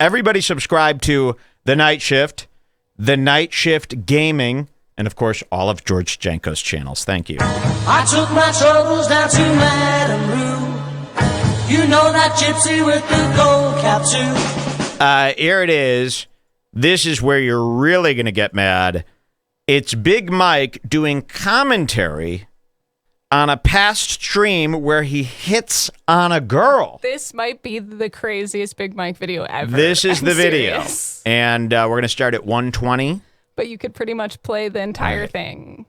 everybody subscribe to The Night Shift, The Night Shift Gaming, and, of course, all of George Janko's channels. Thank you. I took my troubles down to Madame Rue. You know that gypsy with the gold cap too. Here it is. This is where you're really going to get mad. It's Big Mike doing commentary on a past stream where he hits on a girl. This might be the craziest Big Mike video ever. This is the video. Serious. And we're going to start at 1:20. But you could pretty much play the entire thing.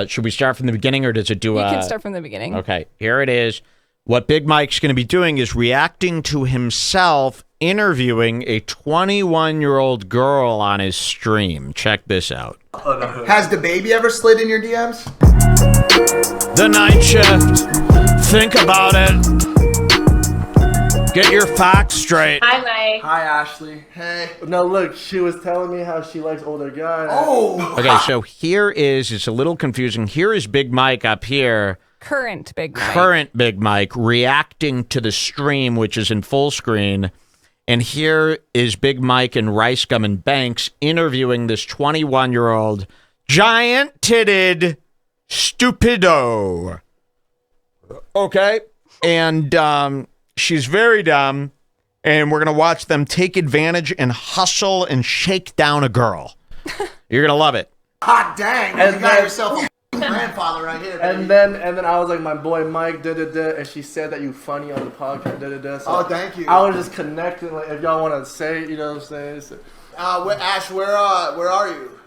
Should we start from the beginning, or does it do You can start from the beginning. Okay, here it is. What Big Mike's going to be doing is reacting to himself interviewing a 21-year-old girl on his stream. Check this out. Has the baby ever slid in your DMs? The Night Shift. Think about it. Get your facts straight. Hi, Mike. Hi, Ashley. Hey. No, look, she was telling me how she likes older guys. Oh. Okay, so here is, it's a little confusing. Here is Big Mike up here. Current Big Mike. Current Big Mike reacting to the stream, which is in full screen. And here is Big Mike and Ricegum and Banks interviewing this 21-year-old giant-titted stupido. Okay? And she's very dumb. And we're going to watch them take advantage and hustle and shake down a girl. You're going to love it. Hot dang. And you got then- yourself a grandfather right here. Baby. And then I was like, my boy Mike, and she said that you funny on the podcast, So Oh, thank you. I was just connecting, like, if y'all want to say it, you know what I'm saying? So, Ash, where are you?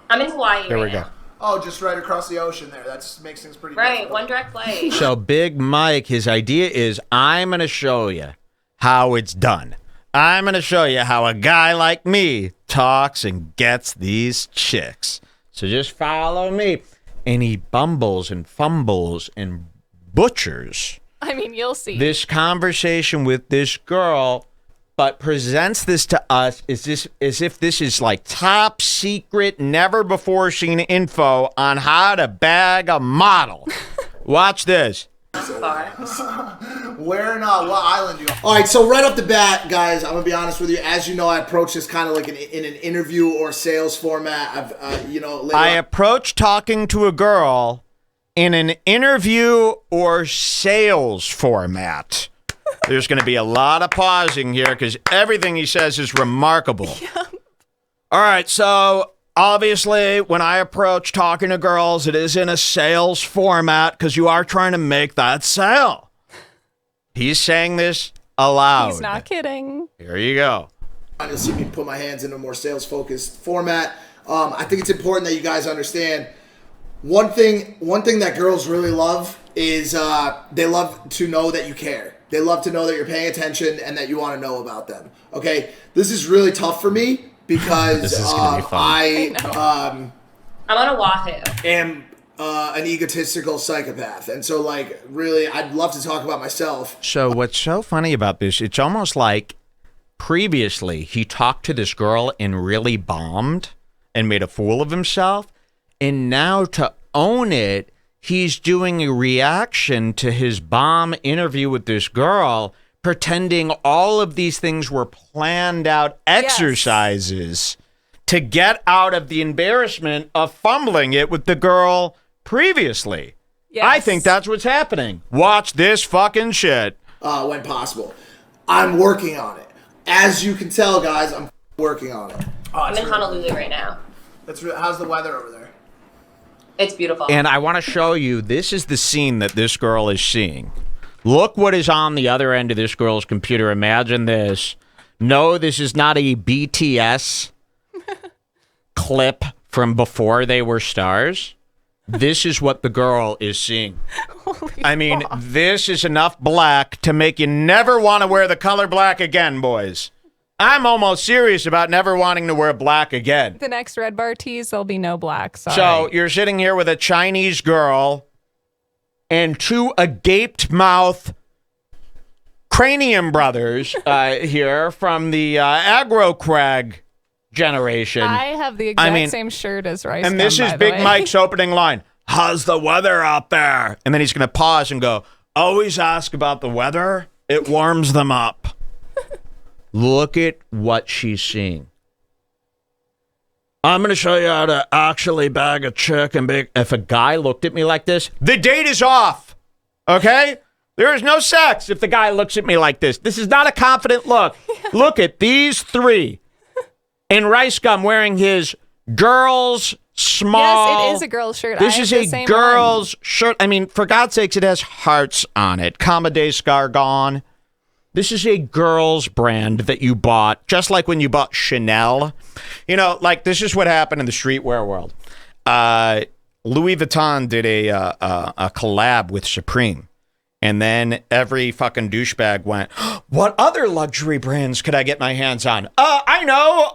I'm in Hawaii Here we right go. now. Oh, just right across the ocean there. That makes things pretty Right, difficult. one direct flight. So Big Mike, his idea is, I'm going to show you how it's done. I'm going to show you how a guy like me talks and gets these chicks. So just follow me. And he bumbles and fumbles and butchers I mean, you'll see. this conversation with this girl, but presents this to us as if this is like top secret, never before seen info on how to bag a model. Watch this. Where in what island you on? All right, so right off the bat, guys, I'm gonna be honest with you. As you know, I approach this kind of like in an interview or sales format. I approach talking to a girl in an interview or sales format. There's going to be a lot of pausing here because everything he says is remarkable. Yep. All right, so obviously, when I approach talking to girls, it is in a sales format because you are trying to make that sale. He's saying this aloud. He's not kidding. Here you go. You'll see me put my hands in a more sales-focused format. I think it's important that you guys understand one thing that girls really love is they love to know that you care. They love to know that you're paying attention and that you want to know about them. Okay, this is really tough for me because This is gonna be fun. I'm on Oahu. am an egotistical psychopath, and so like really, I'd love to talk about myself. So what's so funny about this, it's almost like previously he talked to this girl and really bombed and made a fool of himself. And now to own it, he's doing a reaction to his bomb interview with this girl, pretending all of these things were planned out exercises to get out of the embarrassment of fumbling it with the girl previously. Yes. I think that's what's happening. Watch this fucking shit. When possible, I'm working on it. As you can tell, guys, I'm working on it. I'm in Honolulu right now. How's the weather over there? It's beautiful. And I want to show you, this is the scene that this girl is seeing. Look what is on the other end of this girl's computer. Imagine this. No, this is not a BTS clip from before they were stars. This is what the girl is seeing. I mean, this is enough black to make you never want to wear the color black again, boys. I'm almost serious about never wanting to wear black again. The next Redbar tees, there'll be no black. Sorry. So you're sitting here with a Chinese girl and two agaped mouth cranium brothers here from the aggro crag generation. I have the exact same shirt as Rice. And this is Big Mike's opening line. How's the weather out there? And then he's going to pause and go, always ask about the weather. It warms them up. Look at what she's seeing. I'm going to show you how to actually bag a chick and big. If a guy looked at me like this, the date is off. Okay? There is no sex if the guy looks at me like this. This is not a confident look. Look at these three. And Ricegum wearing his girl's small. Yes, it is a girl's shirt. This I is have the a same girl's shirt. I mean, for God's sakes, it has hearts on it. Comma de Scargon. This is a girl's brand that you bought, just like when you bought Chanel. You know, like this is what happened in the streetwear world. Louis Vuitton did a collab with Supreme. And then every fucking douchebag went, what other luxury brands could I get my hands on? I know,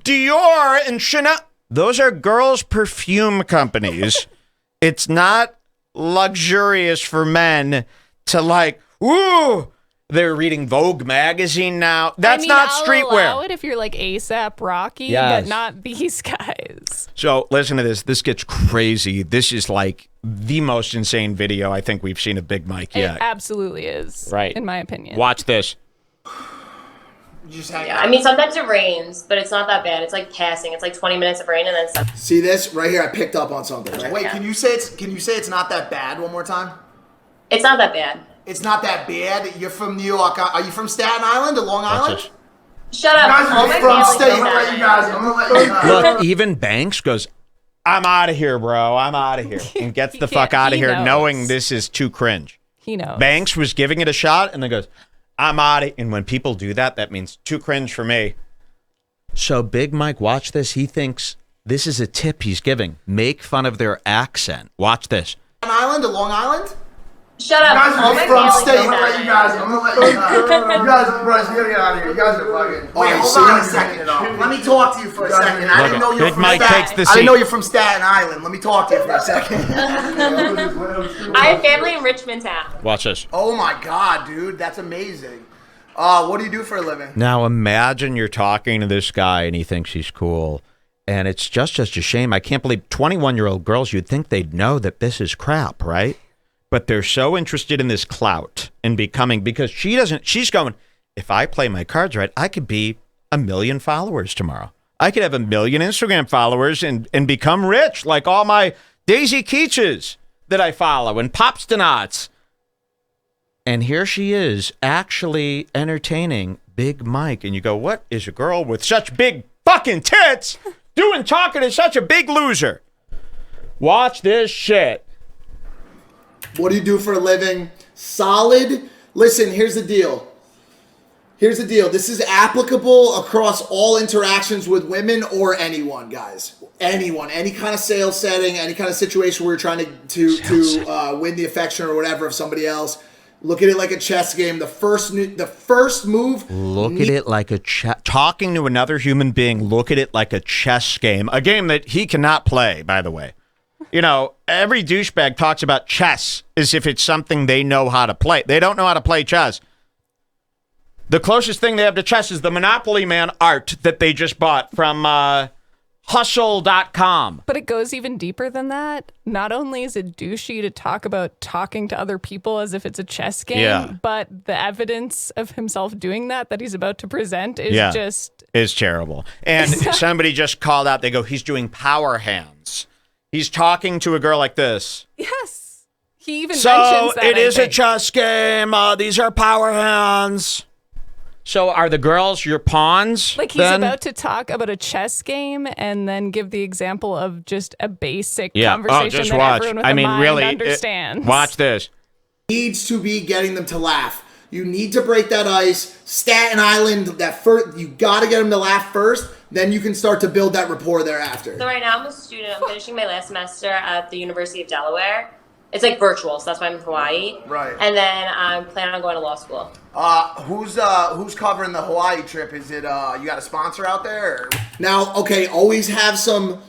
Dior and Chanel. Those are girls' perfume companies. It's not luxurious for men to like, ooh, they're reading Vogue magazine now. That's not I'll streetwear. allow it if you're like ASAP Rocky, Yes. but not these guys. So listen to this. This gets crazy. This is like the most insane video I think we've seen of Big Mike yet. It absolutely is, Right. in my opinion. Watch this. Yeah, I mean, sometimes it rains, but it's not that bad. It's like passing. It's like 20 minutes of rain and then stuff. See this right here? I picked up on something. Right? Wait, can you say it's not that bad one more time? It's not that bad. It's not that bad. You're from New York. Are you from Staten Island or Long Watch Island? this. Shut up. Guys, All you're my from family state. knows I'm gonna let that. you guys. I'm gonna let you know. Look, even Banks goes, I'm out of here, bro. I'm out of here. And gets He the fuck can't- out of he here knows. knowing this is too cringe. He knows. Banks was giving it a shot and then goes, I'm out of. And when people do that, that means too cringe for me. So Big Mike, watch this. He thinks this is a tip he's giving. Make fun of their accent. Watch this. Staten Island or Long Island? Shut up. Guys, All you're my from family state. knows I'm gonna let you that. guys. I'm gonna let you know. You guys, bro, you gotta get out of here. You guys are fucking. Wait, Alright, hold see? on a second. Let me talk to you for a second. I didn't know you were Big from Mike Staten. takes the I seat. didn't know you're from Staten Island. Let me talk to you for a second. I have family in Richmond town. Watch this. Oh my god, dude, that's amazing. What do you do for a living? Now imagine you're talking to this guy and he thinks he's cool. And it's just a shame. I can't believe 21-year-old girls, you'd think they'd know that this is crap, right? But they're so interested in this clout and becoming, because she's going, if I play my cards right, I could be 1 million followers tomorrow. I could have 1 million Instagram followers and become rich like all my Daisy Keaches that I follow and Popstonauts. And here she is actually entertaining Big Mike. And you go, what is a girl with such big fucking tits doing talking to such a big loser? Watch this shit. What do you do for a living? Solid. Listen, here's the deal. Here's the deal. This is applicable across all interactions with women or anyone, guys. Anyone, any kind of sales setting, any kind of situation where you're trying to win the affection or whatever of somebody else. Look at it like a chess game. The first move. Look at it like a talking to another human being. Look at it like a chess game. A game that he cannot play, by the way. You know, every douchebag talks about chess as if it's something they know how to play. They don't know how to play chess. The closest thing they have to chess is the Monopoly Man art that they just bought from hustle.com. But it goes even deeper than that. Not only is it douchey to talk about talking to other people as if it's a chess game, but the evidence of himself doing that he's about to present is just... It's terrible. And somebody just called out, they go, he's doing power hands. He's talking to a girl like this. Yes. He even So mentions that, it I is a think. chess game. These are power hands. So are the girls your pawns? Like he's then? about to talk about a chess game and then give the example of just a basic Oh, conversation just that watch. everyone with I a mean, mind really, understands. watch this. Needs to be getting them to laugh. You need to break that ice. Staten Island, that first, you got to get them to laugh first. Then you can start to build that rapport thereafter. So right now I'm a student. I'm finishing my last semester at the University of Delaware. It's like virtual, so that's why I'm in Hawaii. Right. And then I'm planning on going to law school. Who's covering the Hawaii trip? Is it you got a sponsor out there? Or? Now, okay, always have some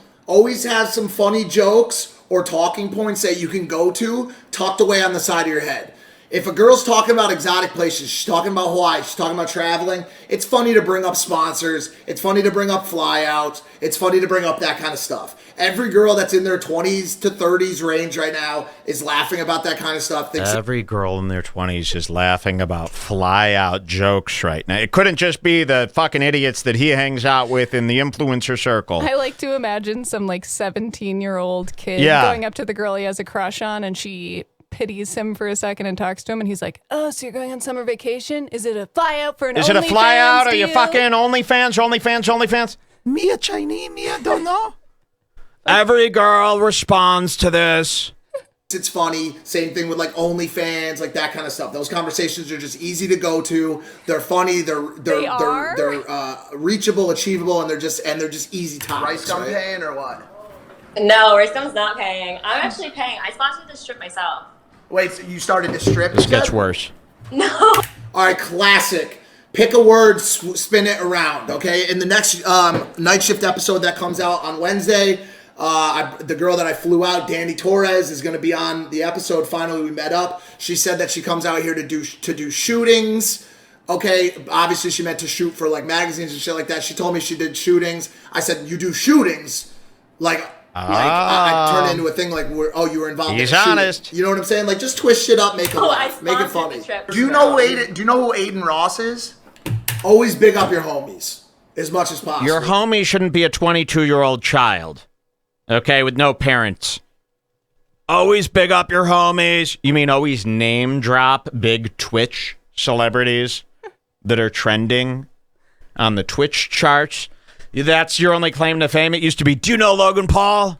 funny jokes or talking points that you can go to tucked away on the side of your head. If a girl's talking about exotic places, she's talking about Hawaii, she's talking about traveling, it's funny to bring up sponsors. It's funny to bring up flyouts. It's funny to bring up that kind of stuff. Every girl that's in their 20s to 30s range right now is laughing about that kind of stuff. Every girl in their 20s is laughing about fly-out jokes right now. It couldn't just be the fucking idiots that he hangs out with in the influencer circle. I like to imagine some like 17-year-old kid going up to the girl he has a crush on, and she pities him for a second and talks to him, and he's like, "Oh, so you're going on summer vacation? Is it a fly out for an Is it a fly out? Are you deal? fucking OnlyFans? Me a Chinese, me I don't know. Every girl responds to this. It's funny. Same thing with like OnlyFans, like that kind of stuff. Those conversations are just easy to go to. They're funny. They're reachable, achievable, and they're just easy topics. Ricegum right? paying or what? No, Ricegum's not paying. I'm actually paying. I sponsored this trip myself. Wait, so you started to strip? This gets worse. No. All right, classic. Pick a word, spin it around. Okay, in the next night shift episode that comes out on Wednesday. The girl that I flew out, Danny Torres, is going to be on the episode. Finally, we met up. She said that she comes out here to do shootings. Okay, obviously she meant to shoot for like magazines and shit like that. She told me she did shootings. I said, "You do shootings?" I turned it into a thing like, you were involved. He's in a shooting. honest. You know what I'm saying? Like, just twist shit up, make it laugh, make it funny. Do you know who Aiden Ross is? Always big up your homies as much as possible. Your homie shouldn't be a 22-year-old child, okay, with no parents. Always big up your homies. You mean always name drop big Twitch celebrities that are trending on the Twitch charts? That's your only claim to fame. It used to be, do you know Logan Paul?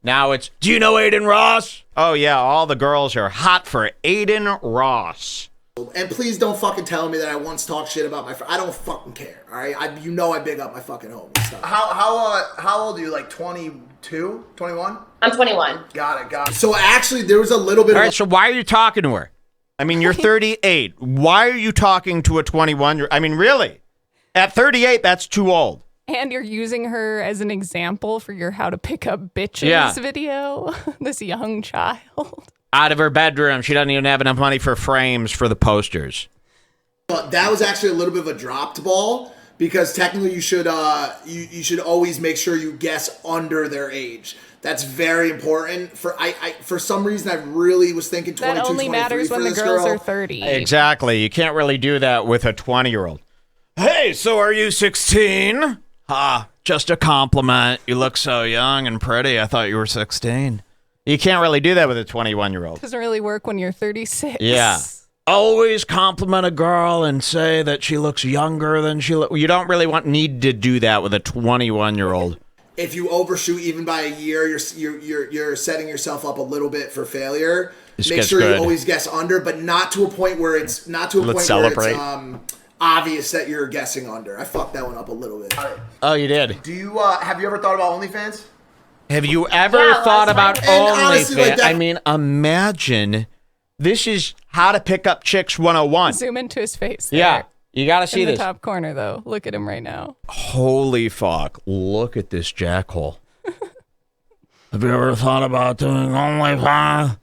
Now it's, do you know Aiden Ross? Oh, yeah, all the girls are hot for Aiden Ross. And please don't fucking tell me that I once talked shit about my friend. I don't fucking care, all right? I big up my fucking homies. Stuff. How old are you? Like 22, 21? I'm 21. Got it. So actually, there was a little bit All of... right, so why are you talking to her? I mean, you're 38. Why are you talking to a 21-year-old? I mean, really? At 38, that's too old. And you're using her as an example for your how to pick up bitches video. This young child. Out of her bedroom. She doesn't even have enough money for frames for the posters. But that was actually a little bit of a dropped ball because technically you should you should always make sure you guess under their age. That's very important. For some reason, I really was thinking 22, that only 23 matters for when the this girls girl. are 30. Exactly. You can't really do that with a 20-year-old. Hey, so are you 16? Just a compliment. You look so young and pretty. I thought you were 16. You can't really do that with a 21-year-old. Doesn't really work when you're 36. Yeah. Always compliment a girl and say that she looks younger than she looks. You don't really need to do that with a 21-year-old. If you overshoot even by a year, you're setting yourself up a little bit for failure. Make sure you always guess under, but not to a point where it's obvious that you're guessing under. I fucked that one up a little bit. Oh, you did. Do you have you ever thought about OnlyFans? Have you ever thought about honestly, OnlyFans? I mean, imagine this is how to pick up chicks 101. Zoom into his face. Yeah, you got to see in this. the top corner, though. Look at him right now. Holy fuck. Look at this jackhole. Have you ever thought about doing OnlyFans?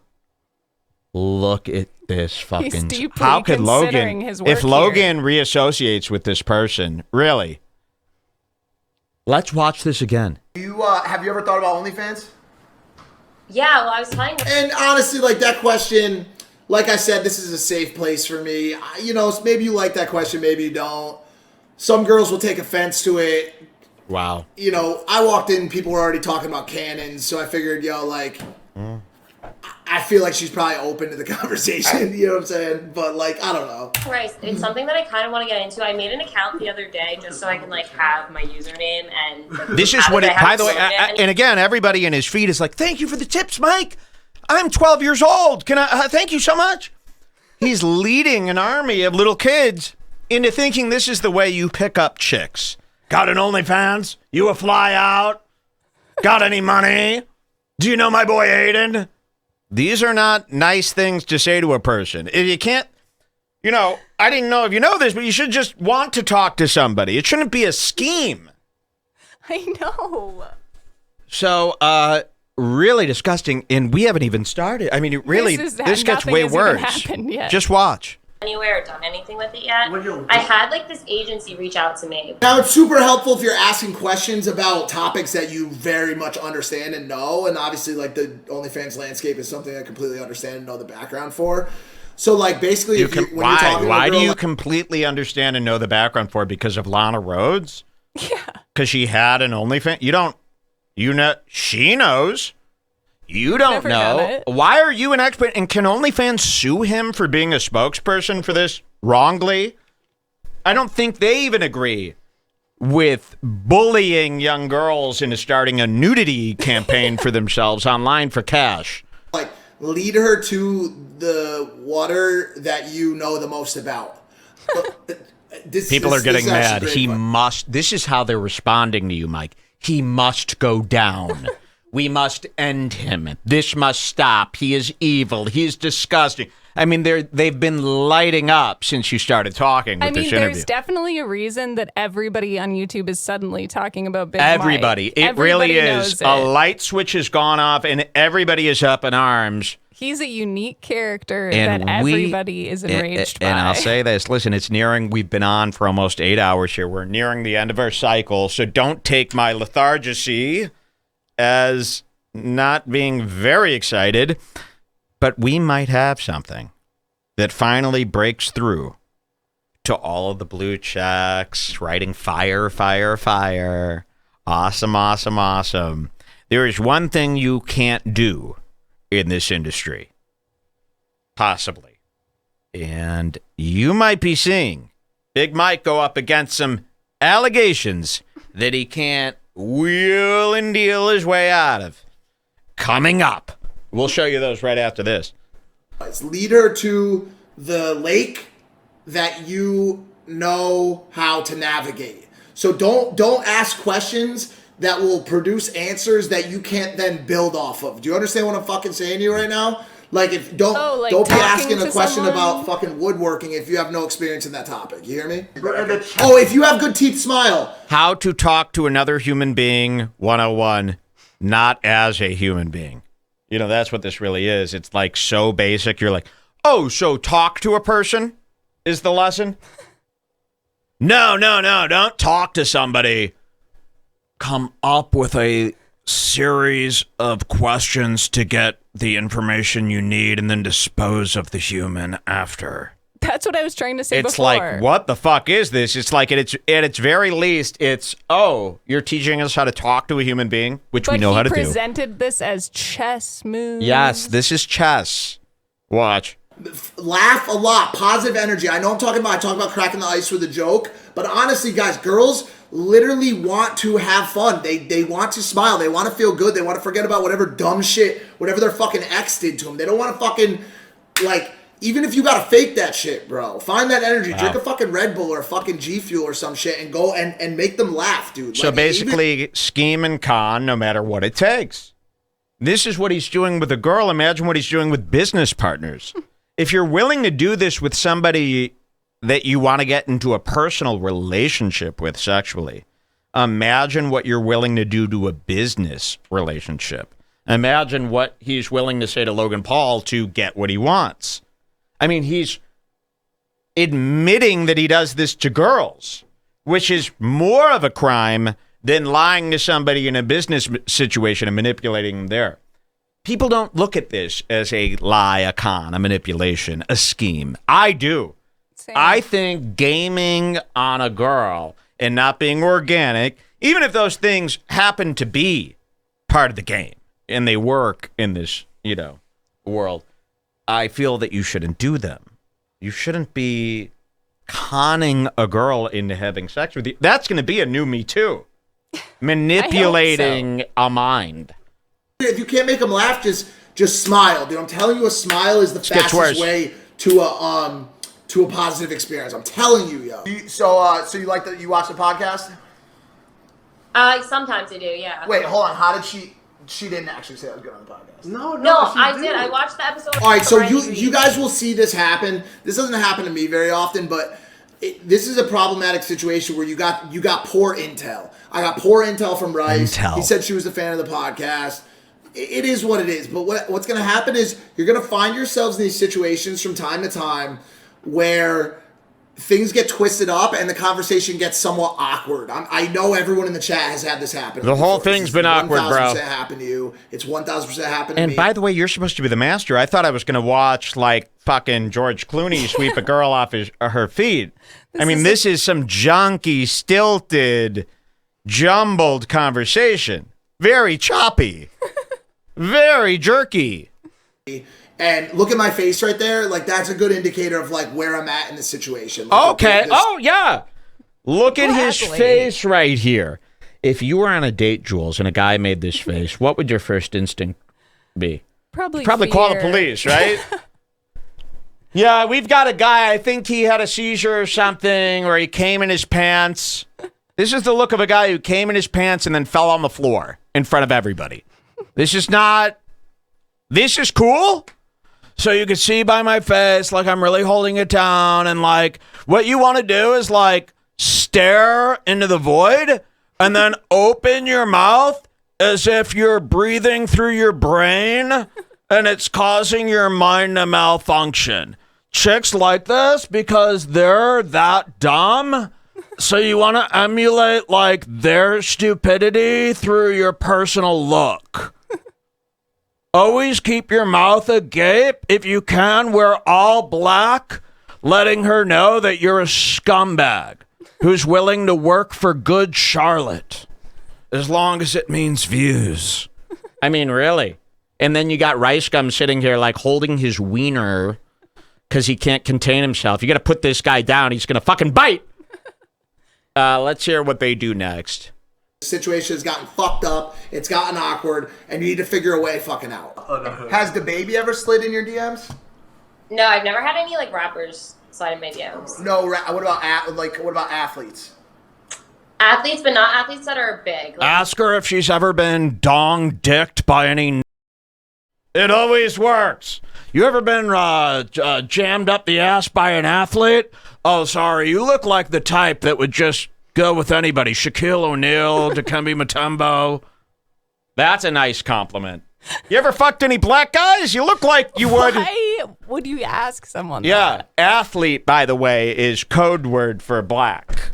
Look at this fucking... He's deeply how could considering Logan... his work if Logan reassociates with this person, really... Let's watch this again. Have you ever thought about OnlyFans? Yeah, well, I was telling you. And honestly, like that question, like I said, this is a safe place for me. You know, maybe you like that question, maybe you don't. Some girls will take offense to it. Wow. You know, I walked in, people were already talking about cannons, so I figured, I feel like she's probably open to the conversation, you know what I'm saying? But, like, I don't know. Christ, it's something that I kind of want to get into. I made an account the other day just so I can, like, have my username and... This is what it... By the way, and again, everybody in his feed is like, thank you for the tips, Mike. I'm 12 years old. Can I... thank you so much. He's leading an army of little kids into thinking this is the way you pick up chicks. Got an OnlyFans? You a fly out? Got any money? Do you know my boy Aiden? These are not nice things to say to a person. If you can't, I didn't know if you know this, but you should just want to talk to somebody. It shouldn't be a scheme. I know. So, really disgusting, and we haven't even started. I mean, this gets way worse. Just watch. Anywhere or done anything with it yet. I had like this agency reach out to me. Now it's super helpful if you're asking questions about topics that you very much understand and know, and obviously like the OnlyFans landscape is something I completely understand and know the background for. So like basically, why do you completely understand and know the background for? Because of Lana Rhodes? Yeah. Because she had an OnlyFans. You know, she knows. You don't know. Why are you an expert? And can OnlyFans sue him for being a spokesperson for this wrongly? I don't think they even agree with bullying young girls into starting a nudity campaign for themselves online for cash. Like, lead her to the water that you know the most about. People are getting mad. This is how they're responding to you, Mike. He must go down. We must end him. This must stop. He is evil. He is disgusting. I mean, they've been lighting up since you started talking with this interview. There's definitely a reason that everybody on YouTube is suddenly talking about Big Everybody. Mike. It really is. A light switch has gone off, and everybody is up in arms. He's a unique character that everybody is enraged by. And I'll say this. Listen, we've been on for almost 8 hours here. We're nearing the end of our cycle, so don't take my lethargy as not being very excited, but we might have something that finally breaks through to all of the blue checks, writing fire, fire, fire. Awesome, awesome, awesome. There is one thing you can't do in this industry, possibly, and you might be seeing Big Mike go up against some allegations that he can't wheel and deal his way out of. Coming up. We'll show you those right after this. Lead her to the lake that you know how to navigate. So don't ask questions that will produce answers that you can't then build off of. Do you understand what I'm fucking saying to you right now? Like, don't be asking a question about fucking woodworking if you have no experience in that topic. You hear me? Oh, if you have good teeth, smile. How to talk to another human being 101, not as a human being. You know, that's what this really is. It's like so basic. You're like, oh, so talk to a person is the lesson? No, don't talk to somebody. Come up with a series of questions to get the information you need and then dispose of the human after. That's what I was trying to say it's before. Like, what the fuck is this? It's like, at its very least, it's, oh, you're teaching us how to talk to a human being, which we know how to do. But he presented this as chess moves. Yes, this is chess. Watch. Laugh a lot. Positive energy. I know I talk about cracking the ice with a joke, but honestly, guys, girls literally want to have fun. They want to smile. They want to feel good. They want to forget about whatever dumb shit, whatever their fucking ex did to them. They don't want to fucking, like, even if you gotta fake that shit, bro. Find that energy. Wow. Drink a fucking Red Bull or a fucking G Fuel or some shit and go and make them laugh, dude. So basically, scheme and con no matter what it takes. This is what he's doing with a girl. Imagine what he's doing with business partners. If you're willing to do this with somebody that you want to get into a personal relationship with sexually, imagine what you're willing to do to a business relationship. Imagine what he's willing to say to Logan Paul to get what he wants. I mean, he's admitting that he does this to girls, which is more of a crime than lying to somebody in a business situation and manipulating them there. People don't look at this as a lie, a con, a manipulation, a scheme. I do. Same. I think gaming on a girl and not being organic, even if those things happen to be part of the game and they work in this, world, I feel that you shouldn't do them. You shouldn't be conning a girl into having sex with you. That's going to be a new Me Too. Manipulating a mind. If you can't make them laugh, just smile, dude. I'm telling you, a smile is the fastest way to a positive experience. I'm telling you, yo. So you like that? You watch the podcast? Sometimes I do, yeah. Wait, hold on. How did she? She didn't actually say I was good on the podcast. No, I did. I watched the episode. All right, so you guys will see this happen. This doesn't happen to me very often, but this is a problematic situation where you got poor intel. I got poor intel from Rice. He said she was a fan of the podcast. it is what it is. But what's going to happen is you're going to find yourselves in these situations from time to time where things get twisted up and the conversation gets somewhat awkward. I know everyone in the chat has had this happen. The whole thing's been awkward, bro. 1,000% happened to you. It's 1,000% happened to me. And by the way, you're supposed to be the master. I thought I was going to watch like fucking George Clooney sweep a girl off her feet. This is some junky, stilted, jumbled conversation. Very choppy. Very jerky. And look at my face right there. Like, that's a good indicator of, like, where I'm at in the situation. Okay. Oh, yeah. Look at his face right here. If you were on a date, Jules, and a guy made this face, what would your first instinct be? Probably call the police, right? Yeah, we've got a guy. I think he had a seizure or something, or he came in his pants. This is the look of a guy who came in his pants and then fell on the floor in front of everybody. This is cool. So you can see by my face, like I'm really holding it down. And like what you want to do is like stare into the void and then open your mouth as if you're breathing through your brain and it's causing your mind to malfunction. Chicks like this because they're that dumb. So you want to emulate like their stupidity through your personal look. Always keep your mouth agape. If you can, wear all black, letting her know that you're a scumbag who's willing to work for good Charlotte, as long as it means views. I mean, really. And then you got Ricegum sitting here like holding his wiener because he can't contain himself. You got to put this guy down. He's going to fucking bite. Let's hear what they do next. Situation has gotten fucked up, it's gotten awkward, and you need to figure a way fucking out. Has the baby ever slid in your DMs? No, I've never had any like rappers slide in my DMs. No, what about athletes? Athletes, but not athletes that are big. Like, ask her if she's ever been dong-dicked by any. It always works. You ever been jammed up the ass by an athlete? Oh, sorry, you look like the type that would just go with anybody. Shaquille O'Neal, Dikembe Mutombo. That's a nice compliment. You ever fucked any black guys? You look like you would. Why would you ask someone that? Athlete, by the way, is code word for black.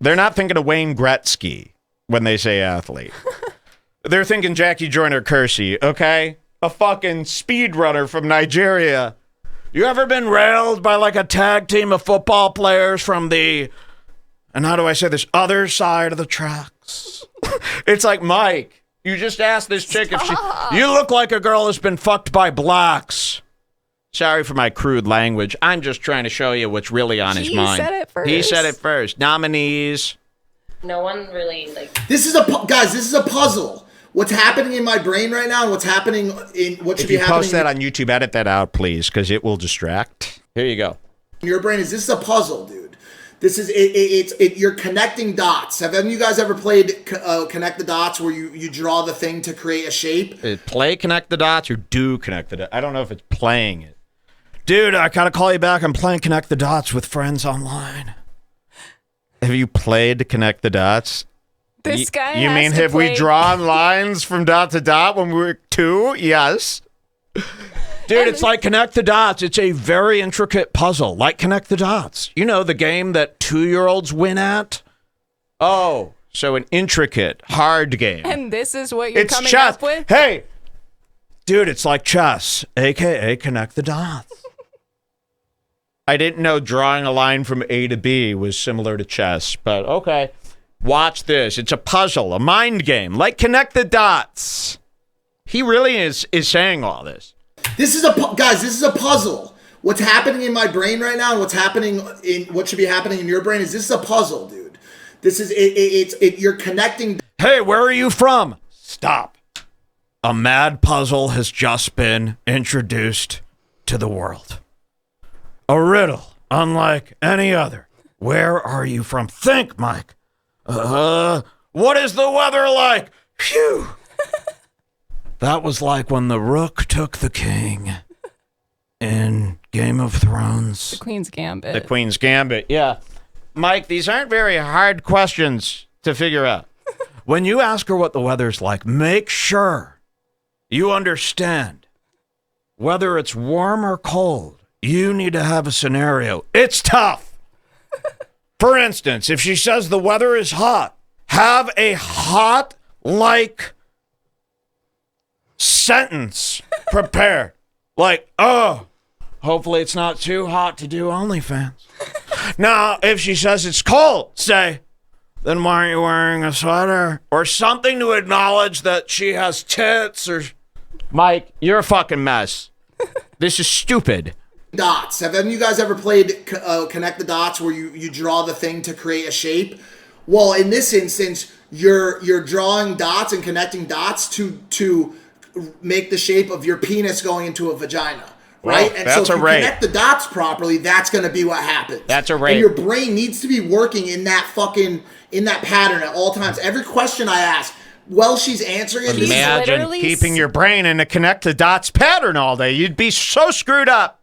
They're not thinking of Wayne Gretzky when they say athlete. They're thinking Jackie Joyner-Kersee, okay? A fucking speedrunner from Nigeria. You ever been railed by like a tag team of football players from the... And how do I say this? Other side of the tracks. It's like, Mike, you just asked this chick if she... You look like a girl who's been fucked by blacks. Sorry for my crude language. I'm just trying to show you what's really on his mind. He said it first. Nominees. No one really, like... This is a puzzle. What's happening in my brain right now and what's happening in... What should be happening... If you post that on YouTube, edit that out, please, because it will distract. Here you go. In your brain, this is a puzzle, dude. This is you're connecting dots. Have any of you guys ever played Connect the Dots where you draw the thing to create a shape? Play Connect the Dots or do Connect the Dots? I don't know if it's playing it. Dude, I gotta call you back. I'm playing Connect the Dots with friends online. Have you played Connect the Dots? This guy You mean have we drawn lines from dot to dot when we were 2? Yes. Dude, it's like Connect the Dots. It's a very intricate puzzle, like Connect the Dots. You know, the game that 2-year-olds win at? Oh, so an intricate, hard game. And this is what you're coming chess. up with? Hey, dude, it's like chess, a.k.a. Connect the Dots. I didn't know drawing a line from A to B was similar to chess, but okay. Watch this. It's a puzzle, a mind game, like Connect the Dots. He really is saying all this. This is a puzzle. What's happening in my brain right now and what's happening in what should be happening in your brain is this is a puzzle, dude. This is you're connecting. Hey, where are you from? Stop. A mad puzzle has just been introduced to the world. A riddle unlike any other. Where are you from? Think, Mike. What is the weather like? Phew. That was like when the rook took the king in Game of Thrones. The Queen's Gambit. The Queen's Gambit, yeah. Mike, these aren't very hard questions to figure out. When you ask her what the weather's like, make sure You understand. Whether it's warm or cold, you need to have a scenario. It's tough. For instance, if she says the weather is hot, have a hot, like, sentence prepared. Like, oh, hopefully it's not too hot to do OnlyFans. Now, if she says it's cold, say, then why aren't you wearing a sweater? Or something to acknowledge that she has tits or... Mike, you're a fucking mess. This is stupid. Dots. Have any of you guys ever played Connect the Dots where you draw the thing to create a shape? Well, in this instance, you're drawing dots and connecting dots to make the shape of your penis going into a vagina. Right? Well, and that's so if a you rape. connect the dots properly, that's going to be what happens. That's a rape. And your brain needs to be working in that pattern at all times. Every question I ask, while she's answering it, Imagine literally keeping your brain in a connect the dots pattern all day. You'd be so screwed up.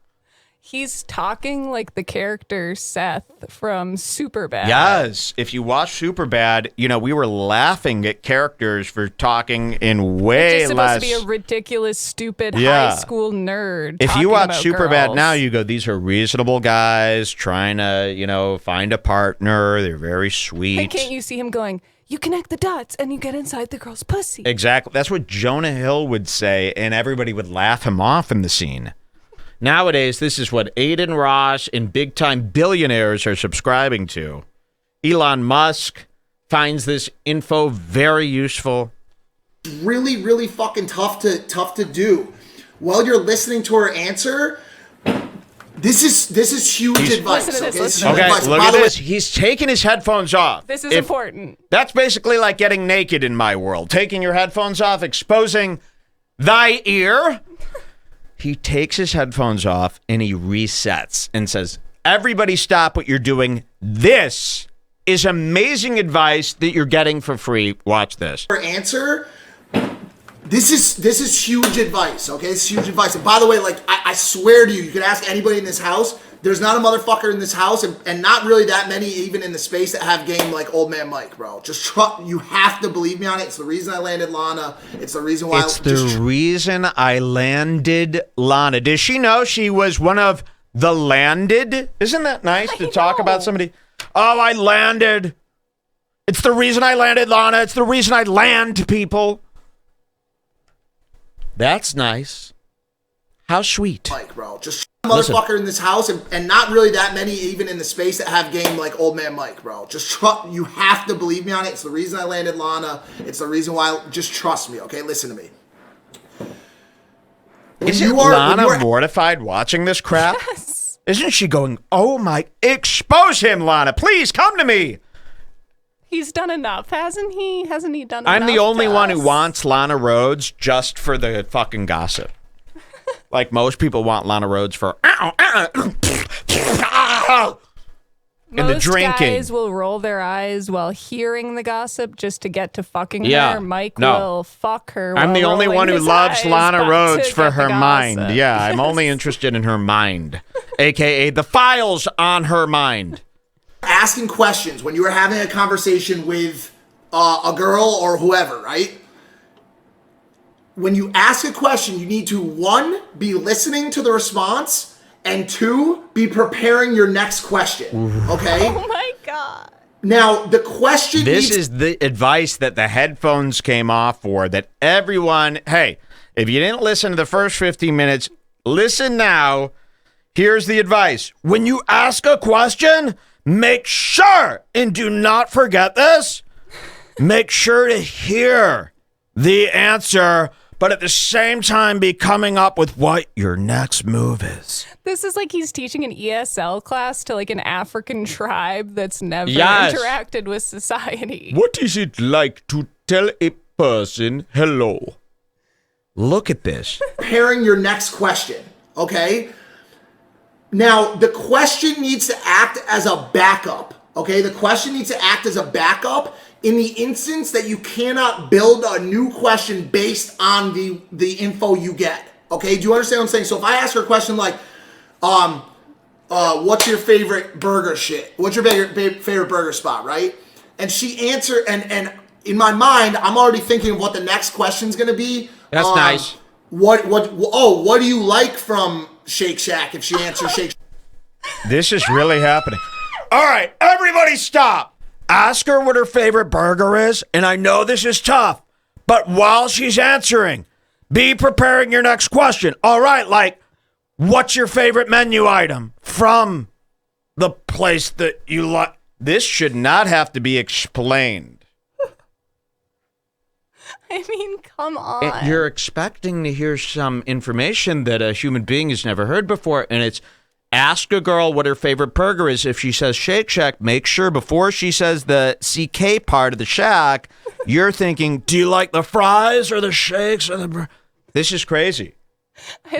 He's talking like the character Seth from Superbad. Yes. If you watch Superbad, we were laughing at characters for talking in way It's less. supposed to be a ridiculous, stupid Yeah. high school nerd. If you talking watch about Superbad girls. now, you go, these are reasonable guys trying to, find a partner. They're very sweet. And can't you see him going, you connect the dots and you get inside the girl's pussy? Exactly. That's what Jonah Hill would say, and everybody would laugh him off in the scene. Nowadays, this is what Aiden Ross and big-time billionaires are subscribing to. Elon Musk finds this info very useful. really, really fucking tough to do. While you're listening to her answer, this is huge advice. Listen to this, Okay, listen to Okay, advice. look By at the way, this. He's taking his headphones off. This is important. That's basically like getting naked in my world. Taking your headphones off, exposing thy ear. He takes his headphones off and he resets and says, everybody stop what you're doing. This is amazing advice that you're getting for free. Watch this. her answer. This is huge advice, okay? It's huge advice. And by the way, like, I swear to you, you can ask anybody in this house. There's not a motherfucker in this house, and not really that many even in the space that have game like Old Man Mike, bro. Just you have to believe me on it. It's the reason I landed Lana. It's the reason why. It's the reason I landed Lana. Does she know she was one of the landed? Isn't that nice to talk about somebody? Oh, I landed. It's the reason I landed Lana. It's the reason I land people. That's nice. How sweet. Mike, bro. Just motherfucker in this house, and not really that many even in the space that have game like Old Man Mike, bro. Just you have to believe me on it. It's the reason I landed Lana. It's the reason why. Just trust me, okay? Listen to me. Isn't Lana mortified watching this crap? Yes. Isn't she going, oh my, expose him, Lana. Please come to me. He's done enough, hasn't he? Hasn't he done enough? I'm the only to one who us? wants Lana Rhodes just for the fucking gossip. Like most people want Lana Rhodes for and the Most drinking. guys will roll their eyes while hearing the gossip just to get to fucking Yeah, her. Mike no. will fuck her. I'm while the only rolling one who his loves eyes, Lana but Rhodes to for get her the mind. gossip. Yeah, I'm only interested in her mind, aka the files on her mind. asking questions when you were having a conversation with a girl or whoever, right? When you ask a question, you need to, 1, be listening to the response, and 2, be preparing your next question. Okay? Oh my god. Now, the question This needs is the advice that the headphones came off for, that everyone, hey, if you didn't listen to the first 15 minutes, listen now. Here's the advice. When you ask a question, make sure, and do not forget this, make sure to hear the answer, but at the same time be coming up with what your next move is. This is like he's teaching an ESL class to like an African tribe that's never Yes. interacted with society. What is it like to tell a person hello? Look at this. preparing your next question, okay? Now, the question needs to act as a backup, okay? The question needs to act as a backup in the instance that you cannot build a new question based on the info you get, okay? Do you understand what I'm saying? So if I ask her a question like, what's your favorite burger shit? What's your favorite burger spot, right? And she answered, and in my mind, I'm already thinking of what the next question's gonna be. That's nice. What do you like from Shake Shack if she answers Shake Shack? This is really happening. All right, everybody stop. Ask her what her favorite burger is, and I know this is tough, but while she's answering, be preparing your next question. All right, like, what's your favorite menu item from the place that you like? This should not have to be explained. I mean, come on. And you're expecting to hear some information that a human being has never heard before, and it's ask a girl what her favorite burger is. If she says Shake Shack, make sure before she says the CK part of the shack, you're thinking, do you like the fries or the shakes or the... This is crazy.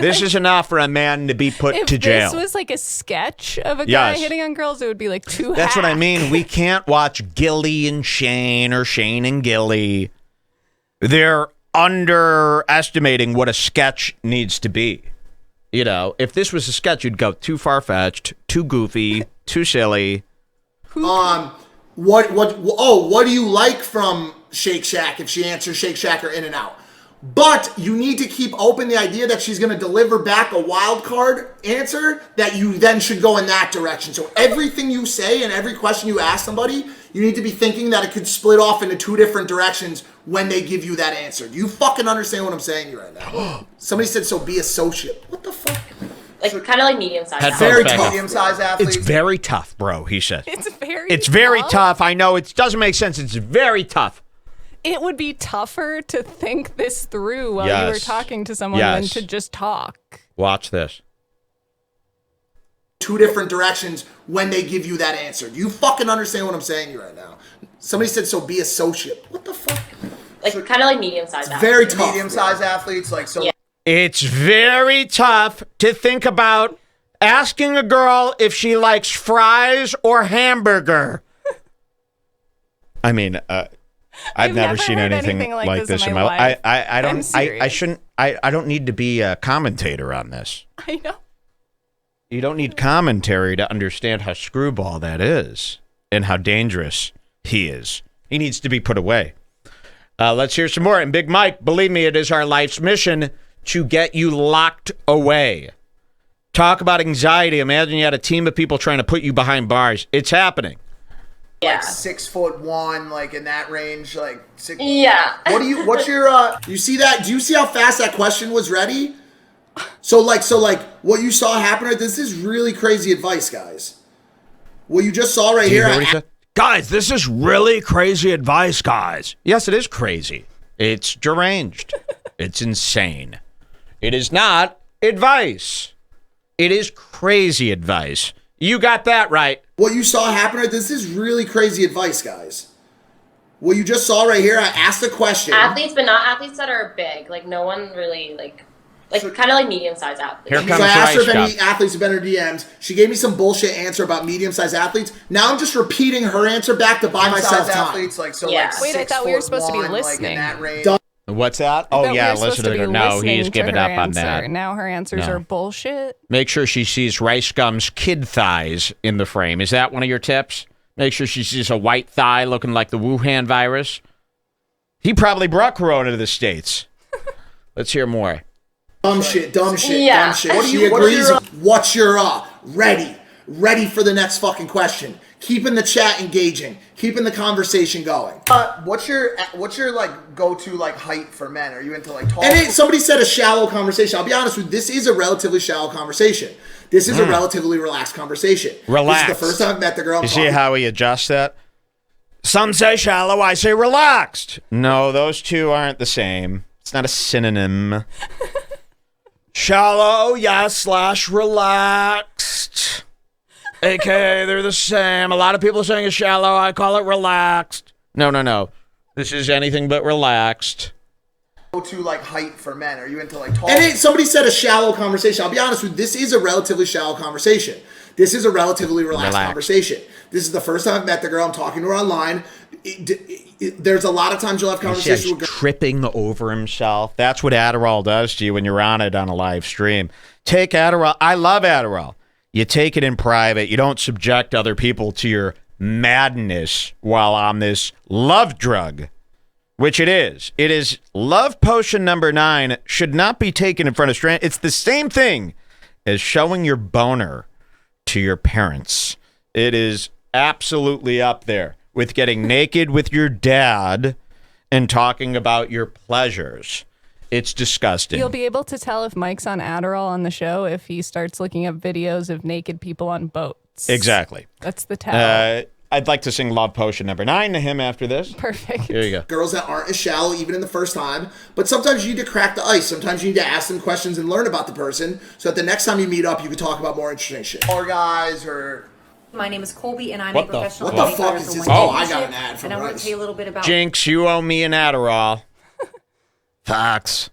This is enough for a man to be put to jail. If this was like a sketch of a guy hitting on girls, it would be like too That's what I mean. We can't watch Gilly and Shane or Shane and Gilly. They're underestimating what a sketch needs to be. You know, if this was a sketch, you'd go too far-fetched, too goofy, too silly. What do you like from Shake Shack if she answers Shake Shack or In-N-Out? But you need to keep open the idea that she's going to deliver back a wild card answer that you then should go in that direction. So everything you say and every question you ask somebody, you need to be thinking that it could split off into two different directions when they give you that answer. Do you fucking understand what I'm saying to you right now? Somebody said, so be a sociopath. What the fuck? Like, kind of like medium-sized. Very tough. Medium-sized athletes. It's very tough, bro, he said. It's very tough. I know it doesn't make sense. It's very tough. It would be tougher to think this through while you were talking to someone than to just talk. Watch this. Two different directions when they give you that answer. Do you fucking understand what I'm saying to you right now? Somebody said, so be a sociopath. What the fuck? Like, kind of like medium-sized. Very tough. Medium-sized athletes, like, so. Yeah. It's very tough to think about asking a girl if she likes fries or hamburger. I mean, I've never seen anything like this in my life. I don't need to be a commentator on this. I know. You don't need commentary to understand how screwball that is and how dangerous he is. He needs to be put away. Let's hear some more. And Big Mike, believe me, it is our life's mission to get you locked away. Talk about anxiety. Imagine you had a team of people trying to put you behind bars. It's happening. Yeah. Like 6'1", like in that range, like six. Yeah. What's your you see that? Do you see how fast that question was ready? So what you saw happen right, this is really crazy advice, guys. What you just saw right Do you here. hear what he said? Guys, this is really crazy advice, guys. Yes, it is crazy. It's deranged. It's insane. It is not advice. It is crazy advice. You got that right. What you saw happen right, this is really crazy advice, guys. What you just saw right here, I asked a question. Athletes, but not athletes that are big. Like, no one really, like kind of like medium-sized athletes. Here comes So I asked her if Rice any athletes have been in her DMs. She gave me some bullshit answer about medium-sized athletes. Now I'm just repeating her answer back to buy myself time. Athletes, like, so Yeah. like Wait, I thought we were supposed to be 6'1", listening. Like in that range. What's that? I Oh, thought yeah, we were listen supposed to her. be No, listening he's to given her up on answer. that. Now her answers No. are bullshit. Make sure she sees Ricegum's kid thighs in the frame. Is that one of your tips? Make sure she sees a white thigh looking like the Wuhan virus. He probably brought Corona to the States. Let's hear more. Dumb shit. Yeah. Dumb shit. She agrees. What's your ready for the next fucking question? Keeping the chat engaging, keeping the conversation going. What's your like go-to like height for men? Are you into like tall? And somebody said a shallow conversation. I'll be honest with you, this is a relatively shallow conversation. This is a relatively relaxed conversation. Relaxed. This is the first time I've met the girl. You see how he adjusts that? Some say shallow, I say relaxed. No, those two aren't the same. It's not a synonym. Shallow, yes, / relaxed. AKA, they're the same. A lot of people are saying it's shallow. I call it relaxed. No. This is anything but relaxed. Go-to like height for men? Are you into like tall? And somebody said a shallow conversation. I'll be honest with you, this is a relatively shallow conversation. This is a relatively relaxed conversation. This is the first time I've met the girl. I'm talking to her online. There's a lot of times you'll have conversations with girls. Tripping over himself. That's what Adderall does to you when you're on it on a live stream. Take Adderall. I love Adderall. You take it in private. You don't subject other people to your madness while on this love drug. which it is. It is love potion number 9 should not be taken in front of strangers. It's the same thing as showing your boner to your parents. It is absolutely up there with getting naked with your dad and talking about your pleasures. It's disgusting. You'll be able to tell if Mike's on Adderall on the show if he starts looking up videos of naked people on boats. Exactly. That's the tell. I'd like to sing Love Potion number 9 to him after this. Perfect. Here you go. Girls that aren't as shallow even in the first time, but sometimes you need to crack the ice. Sometimes you need to ask them questions and learn about the person so that the next time you meet up, you can talk about more interesting shit. Or guys, or... My name is Colby, and I'm What a the professional What the fuck bodybuilder is for this? One Oh, I got Championship, an ad from and I want to Rice. tell you a little bit about Jinx, you owe me an Adderall. Fox.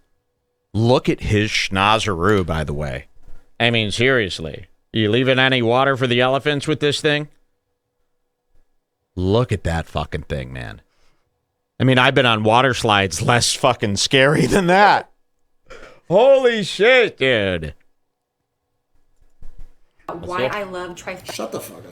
Look at his schnozeroo, by the way. I mean, seriously. You leaving any water for the elephants with this thing? Look at that fucking thing, man. I mean, I've been on water slides less fucking scary than that. Holy shit, dude. why I love trifecta. Shut the fuck up.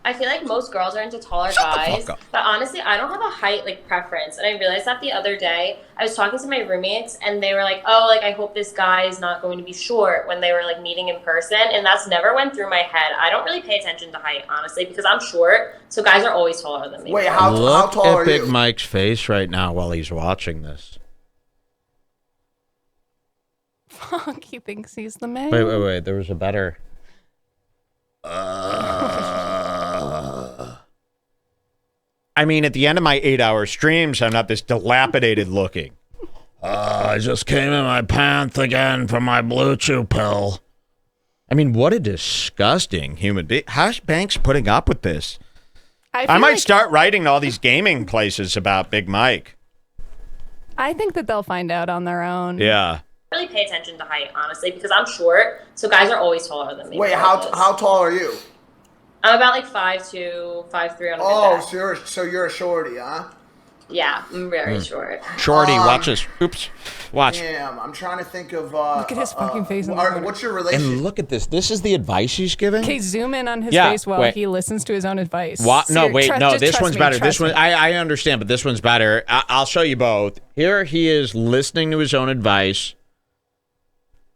I feel like most girls are into taller Shut the guys, fuck up. but honestly, I don't have a height preference. And I realized that the other day. I was talking to my roommates, and they were like, "Oh, I hope this guy is not going to be short." When they were meeting in person, and that's never went through my head. I don't really pay attention to height, honestly, because I'm short. So guys are always taller than me. Wait, how Look tall at are Big you? Mike's face right now while he's watching this. Fuck, he thinks he's the man. Wait. There was a better. I mean, at the end of my 8-hour streams, I'm not this dilapidated looking. I just came in my pants again from my Blue Chew pill. I mean, what a disgusting human being. How's Banks putting up with this? I might start writing to all these gaming places about Big Mike. I think that they'll find out on their own. Yeah. I don't really pay attention to height, honestly, because I'm short. So guys are always taller than me. Wait, how tall are you? I'm about 5'2", 5'3" on a good Oh, day. so you're a shorty, huh? Yeah, I'm very short. Shorty, watch this. Oops. Watch. Damn, I'm trying to think of. Look at his fucking face in the corner. What's your relationship? And look at this. This is the advice he's giving? Okay, zoom in on his Yeah, face while wait. he listens to his own advice. What? No, wait, no, just this trust one's me, better. trust This one, me. I understand, but this one's better. I'll show you both. Here he is listening to his own advice.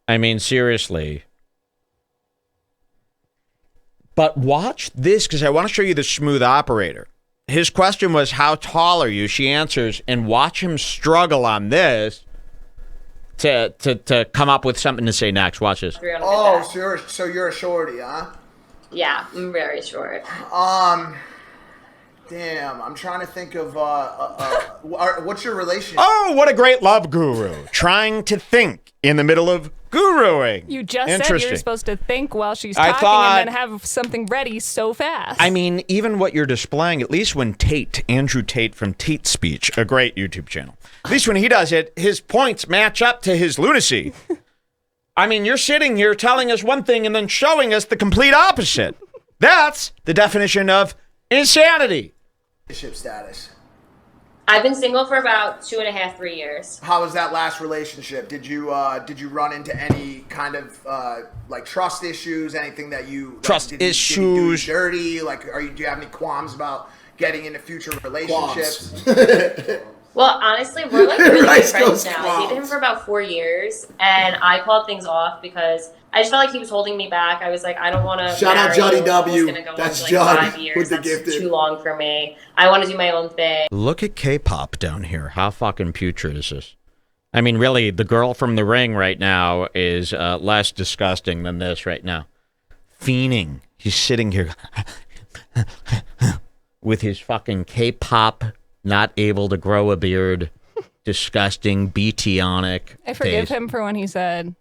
I mean, seriously. But watch this, because I want to show you the smooth operator. His question was, how tall are you? She answers, and watch him struggle on this to come up with something to say next. Watch this. 3 on a good Oh, day. so you're a shorty, huh? Yeah, I'm very short. Damn, I'm trying to think of what's your relationship? Oh, what a great love guru. Trying to think in the middle of guruing. You just said Interesting. you're supposed to think while she's I talking thought- and then have something ready so fast. I mean, even what you're displaying, at least when Andrew Tate from Tate Speech, a great YouTube channel, at least when he does it, his points match up to his lunacy. I mean, you're sitting here telling us one thing and then showing us the complete opposite. That's the definition of insanity. Relationship status. I've been single for about 2.5, 3 years. How was that last relationship? Did you run into any kind of trust issues? Anything that you Trust did he do issues. you dirty? Do you have any qualms about getting into future relationships? Well, honestly, we're really Rice good goes friends now. I dated him qualms. for about 4 years, and I called things off because I just felt like he was holding me back. I was like, I don't want to. Shout out Johnny W. Gonna go That's on for John 5 years. with the That's gifted. too long for me. I want to do my own thing. Look at K-pop down here. How fucking putrid is this? I mean, really, the girl from The Ring right now is less disgusting than this right now. Fiending. He's sitting here with his fucking K-pop, not able to grow a beard, disgusting, BT-onic I forgive face. him for when he said,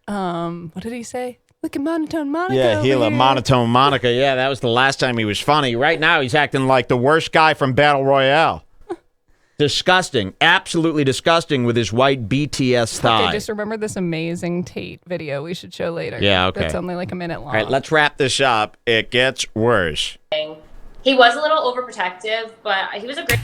what did he say? Look at Monotone Monica. Yeah, over Gila, here. Monotone Monica. Yeah, that was the last time he was funny. Right now, he's acting like the worst guy from Battle Royale. Disgusting. Absolutely disgusting with his white BTS thigh. Okay, just remember this amazing Tate video we should show later. Yeah, okay. That's only like a minute long. All right, let's wrap this up. It gets worse. He was a little overprotective, but he was a great.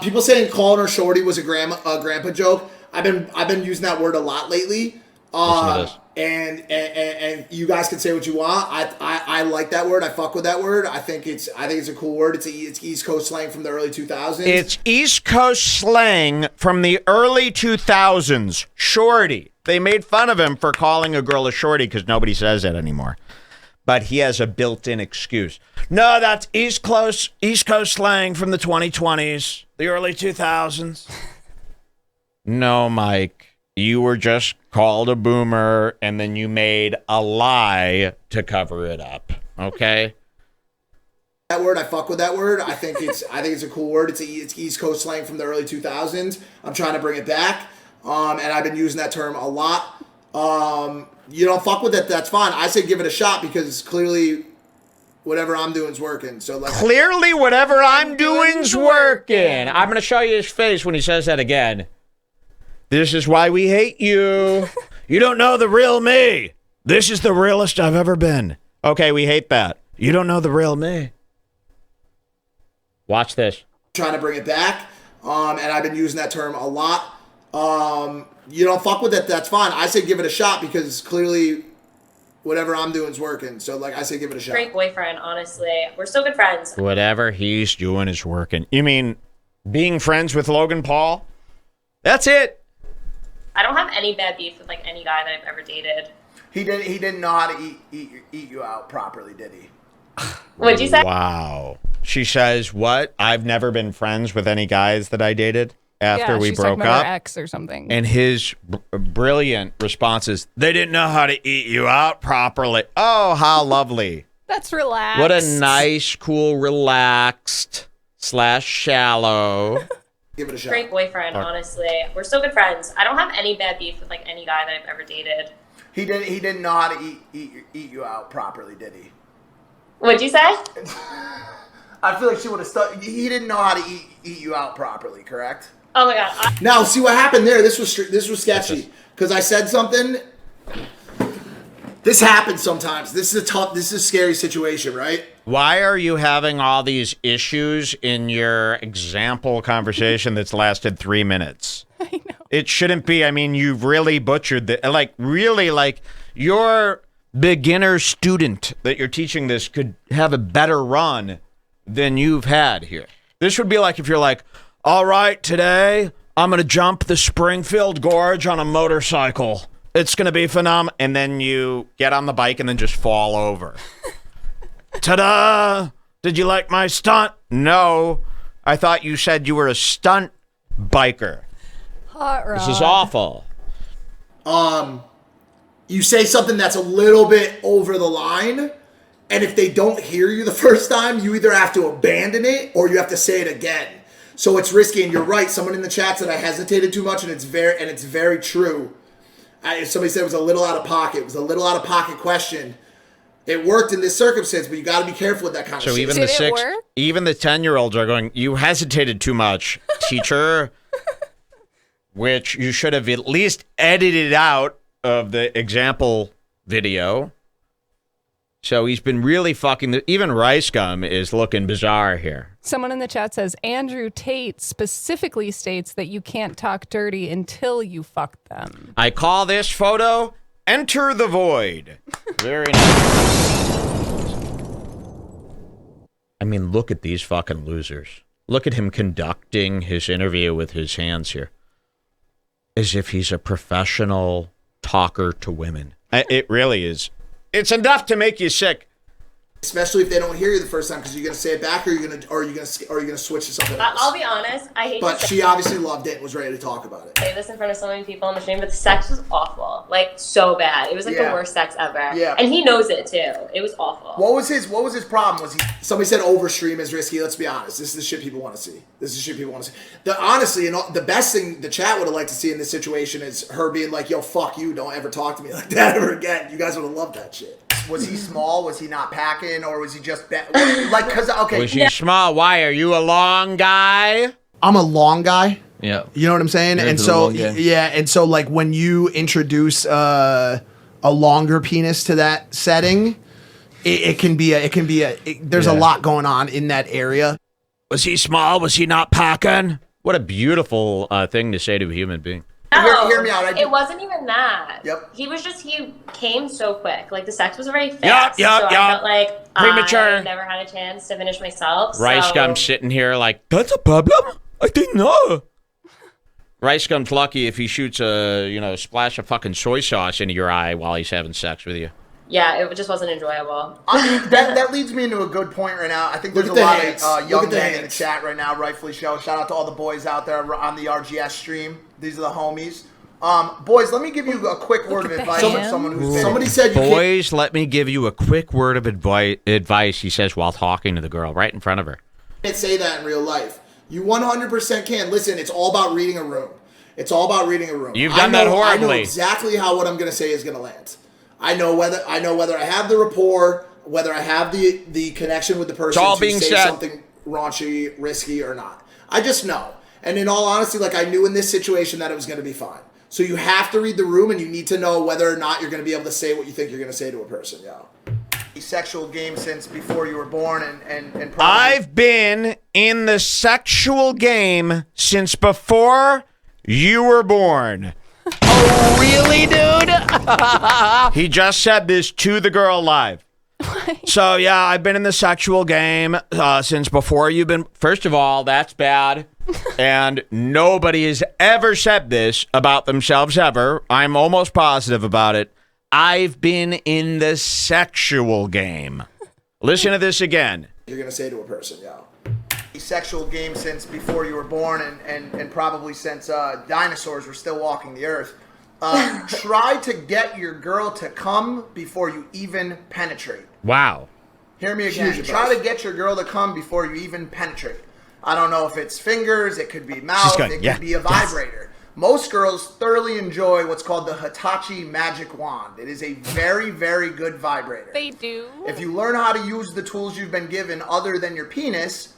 People saying calling her shorty was a grandpa joke. I've been using that word a lot lately. Listen to this. and you guys can say what you want. I like that word. I fuck with that word. I think it's a cool word. It's East Coast slang from the early 2000s. It's East Coast slang from the early 2000s. Shorty. They made fun of him for calling a girl a shorty because nobody says that anymore. But he has a built-in excuse. No, that's East Coast slang from the 2020s, the early 2000s. No, Mike. You were just called a boomer, and then you made a lie to cover it up. Okay? That word, I fuck with that word. I think it's a cool word. It's East Coast slang from the early 2000s. I'm trying to bring it back, and I've been using that term a lot. You don't fuck with it, that's fine. I say give it a shot because clearly whatever I'm doing is working. So clearly whatever I'm doing's working. I'm going to show you his face when he says that again. This is why we hate you. You don't know the real me. This is the realest I've ever been. Okay, we hate that. You don't know the real me. Watch this. Trying to bring it back, and I've been using that term a lot. You don't fuck with it, that's fine. I say give it a shot because clearly whatever I'm doing is working. So I say give it a shot. Great boyfriend, honestly. We're still good friends. Whatever he's doing is working. You mean being friends with Logan Paul? That's it. I don't have any bad beef with any guy that I've ever dated. He didn't know how to eat you out properly, did he? What'd you say? Wow. She says, what? I've never been friends with any guys that I dated after we broke up. Her ex or something. And his brilliant response is, they didn't know how to eat you out properly. Oh, how lovely. That's relaxed. What a nice, cool, relaxed / shallow. Give it a shot. Great boyfriend, honestly. We're still good friends. I don't have any bad beef with any guy that I've ever dated. He didn't know how to eat you out properly, did he? What'd you say? I feel like she would have stuck. He didn't know how to eat you out properly, correct? Oh my god. Now, see what happened there. This was sketchy because I said something. This happens sometimes. This is a scary situation, right? Why are you having all these issues in your example conversation that's lasted 3 minutes? I know. It shouldn't be. I mean, you've really butchered the your beginner student that you're teaching this could have a better run than you've had here. This would be like if you're like, all right, today I'm going to jump the Springfield Gorge on a motorcycle. It's going to be phenomenal. And then you get on the bike and then just fall over. Ta-da! Did you like my stunt? No. I thought you said you were a stunt biker. Hot rod. This is awful. You say something that's a little bit over the line, and if they don't hear you the first time, you either have to abandon it or you have to say it again. So it's risky, and you're right. Someone in the chat said I hesitated too much, and it's very true. Somebody said it was a little out of pocket. It was a little out of pocket question. It worked in this circumstance, but you got to be careful with that kind of shit. So even the 10-year-olds are going, you hesitated too much, teacher, which you should have at least edited out of the example video. So he's been really fucking... Even Ricegum is looking bizarre here. Someone in the chat says, Andrew Tate specifically states that you can't talk dirty until you fuck them. I call this photo Enter the Void. Very nice. I mean, look at these fucking losers. Look at him conducting his interview with his hands here. As if he's a professional talker to women. It really is. It's enough to make you sick. Especially if they don't hear you the first time, because you're gonna say it back, or you're gonna switch to something else. I'll be honest, I hate. But she obviously loved it and was ready to talk about it. I say this in front of so many people on the stream, but the sex was awful, so bad. It was the worst sex ever. Yeah. And he knows it too. It was awful. What was his problem? Was he? Somebody said overstream is risky. Let's be honest. This is the shit people want to see. Honestly, the best thing the chat would have liked to see in this situation is her being like, "Yo, fuck you! Don't ever talk to me like that ever again." You guys would have loved that shit. Was he small? Was he not packing? Or was he just okay. Was he small? Why? Are you a long guy? I'm a long guy. Yeah. You know what I'm saying? And so when you introduce a longer penis to that setting, there's a lot going on in that area. Was he small? Was he not packing? What a beautiful thing to say to a human being. No, hear me out. It wasn't even that. Yep. He came so quick. Like, the sex was very fast. Yup. I felt like Premature. I never had a chance to finish myself. Ricegum sitting here like, that's a problem? I didn't know. Ricegum's lucky if he shoots a splash of fucking soy sauce into your eye while he's having sex with you. Yeah, it just wasn't enjoyable. I mean, that leads me into a good point right now. I think there's a lot of young men in the chat right now, rightfully so. Shout out to all the boys out there on the RGS stream. These are the homies. Boys, let me give you a quick word of advice from someone who's been... Somebody said Boys, let me give you a quick word of advice, he says while talking to the girl right in front of her. You can't say that in real life. You 100% can. Listen, it's all about reading a room. It's all about reading a room. You've done that horribly. I know exactly how what I'm going to say is going to land. I know whether I have the rapport, whether I have the connection with the person all to being say said. something raunchy, risky, or not. I just know. And in all honesty, like, I knew in this situation that it was going to be fine. So you have to read the room, and you need to know whether or not you're going to be able to say what you think you're going to say to a person. Sexual game since before you were born, and probably... I've been in the sexual game since before you were born. Oh, really, dude? He just said this to the girl live. So, yeah, I've been in the sexual game since before you've been... First of all, that's bad. And nobody has ever said this about themselves ever. I'm almost positive about it. I've been in the sexual game. Listen to this again. You're going to say to a person, Sexual game since before you were born, and probably since dinosaurs were still walking the earth. Try to get your girl to come before you even penetrate. Wow. Hear me again. Try to get your girl to come before you even penetrate. I don't know if it's fingers, it could be mouth, it could be a vibrator. Most girls thoroughly enjoy what's called the Hitachi Magic Wand. It is a very, very good vibrator. They do. If you learn how to use the tools you've been given other than your penis,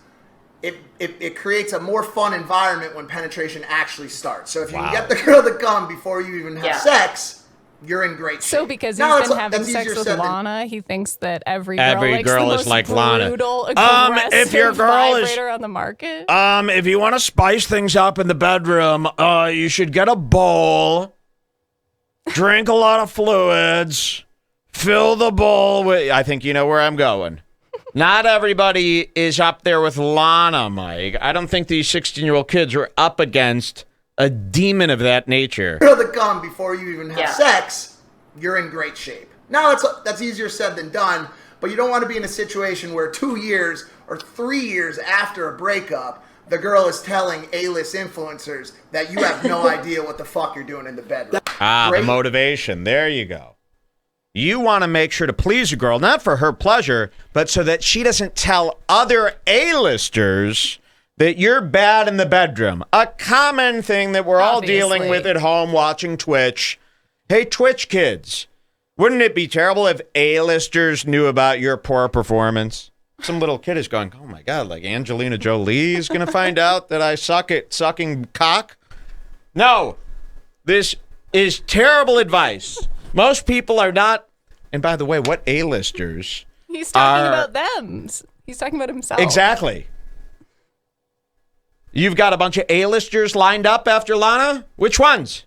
it creates a more fun environment when penetration actually starts. So if you can get the girl to come before you even have sex, you're in great shape. So because he's been having sex with Lana, he thinks that every girl is like Lana. If your girl is on the market. If you want to spice things up in the bedroom, you should get a bowl, drink a lot of fluids, fill the bowl with... I think you know where I'm going. Not everybody is up there with Lana, Mike. I don't think these 16-year-old kids are up against a demon of that nature. Girl to come before you even have sex, you're in great shape. Now, that's easier said than done, but you don't want to be in a situation where 2 years or 3 years after a breakup, the girl is telling A-list influencers that you have no idea what the fuck you're doing in the bedroom. The motivation. There you go. You want to make sure to please a girl, not for her pleasure, but so that she doesn't tell other A-listers that you're bad in the bedroom. A common thing that we're all dealing with at home watching Twitch. Hey, Twitch kids, wouldn't it be terrible if A-listers knew about your poor performance? Some little kid is going, oh my God, like Angelina Jolie is going to find out that I suck at sucking cock? No, this is terrible advice. Most people are not, and by the way, what A-listers? He's talking about them. He's talking about himself. Exactly. You've got a bunch of A-listers lined up after Lana? Which ones?